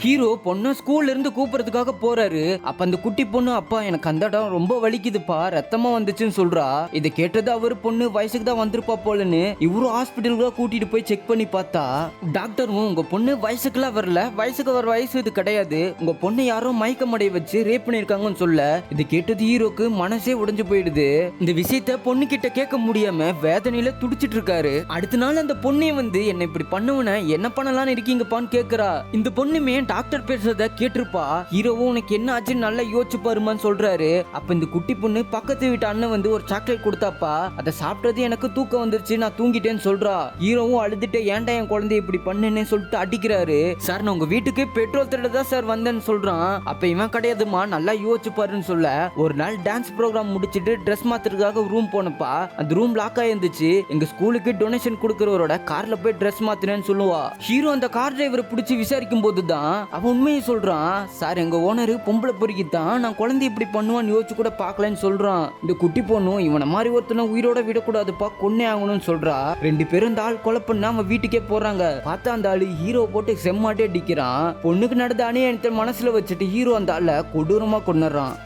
Hero பொண்ணு ஸ்கூல்ல இருந்து கூப்பிடுறதுக்காக போறாரு. அப்ப அந்த குட்டி பொண்ணு, அப்பா எனக்கு அந்த இடம் ரொம்ப வலிக்குதுப்பா, ரத்தமா வந்துச்சுன்னு சொல்றா. இதை கேட்டது அவரு பொண்ணு வயசுக்கு தான் வந்திருப்பா போலன்னு இவரு ஹாஸ்பிட்டலுக்கு கூட்டிட்டு போய் செக் பண்ணி பார்த்தா டாக்டரும் உங்க பொண்ணு வயசுக்குலாம் வரல, வயசுக்கு வர வயசு இது கிடையாது, உங்க பொண்ணு யாரோ மயக்கம் அடைய வச்சு ரேப் பண்ணிருக்காங்கன்னு சொல்ல இதை கேட்டது ஹீரோக்கு மனசே உடைஞ்சு போயிடுது. இந்த விஷயத்த பொண்ணு கிட்ட கேட்க முடியாம வேதனையில துடிச்சிட்டு இருக்காரு. அடுத்த நாள் அந்த பொண்ணே வந்து என்ன இப்படி பண்ணுவன என்ன பண்ணலாம்னு இருக்கீங்கப்பான்னு கேக்குறா. இந்த பொண்ணுமே டாக்டர் பேசுறத கேட்டிருப்பா. ஹீரோவும் உனக்கு என்ன ஆச்சுன்னு நல்லா யோசிச்சு பாருமான்னு சொல்றாரு. அப்ப இந்த குட்டி பொண்ணு பக்கத்து வீட்டு அண்ணன் வந்து ஒரு சாக்லேட் கொடுத்தாப்பா, அதை சாப்பிட்டது எனக்கு தூக்கம் வந்துருச்சு, நான் தூங்கிட்டேன்னு சொல்றா. ஹீரோவும் அழுதுட்டு ஏன்டா என் குழந்தைய இப்படி பண்ணுன்னு சொல்லிட்டு அடிக்கிறாரு. சார் நான் உங்க வீட்டுக்கு பெட்ரோல் திருட தான் சார் வந்தேன்னு சொல்றான். அப்ப இவன் கிடையாதுமா, நல்லா யோசிச்சு பாருன்னு சொல்ல ஒரு நாள் டான்ஸ் ப்ரோக்ராம் முடிச்சிட்டு ட்ரெஸ் மாத்துறதுக்காக ரூம் போனப்பா அந்த ரூம் லாக் ஆயிருந்துச்சு. எங்க ஸ்கூலுக்கு டொனேஷன் கொடுக்கறவரோட கார்ல போய் ட்ரெஸ் மாத்தினேன்னு சொல்லுவா. ஹீரோ அந்த கார் டிரைவரை பிடிச்சி விசாரிக்கும் போதுதான் அவன் உண்மையை சொல்றான். சார் எங்க ஓனரு பொம்பளை பொறுக்கி தான், நான் குழந்தை இப்படி பண்ணுவான்னு யோசிச்சு கூட பார்க்கலன்னு சொல்றான். இந்த குட்டி பொண்ணும் இவனை மாதிரி ஒருத்தனை உயிரோட விடக்கூடாதுப்பா, கொன்னே ஆகணும்னு சொல்றா. ரெண்டு பேரும் இந்த ஆள் கொலை பண்ண அவன் வீட்டுக்கே போறாங்க. பார்த்தா அந்த ஆளு ஹீரோ போட்டு செம்மாட்டே அடிக்கிறான். பொண்ணுக்கு நடந்த அநியாயத்தை மனசுல வச்சுட்டு ஹீரோ அந்த ஆளை கொடூரமா கொன்னுறான்.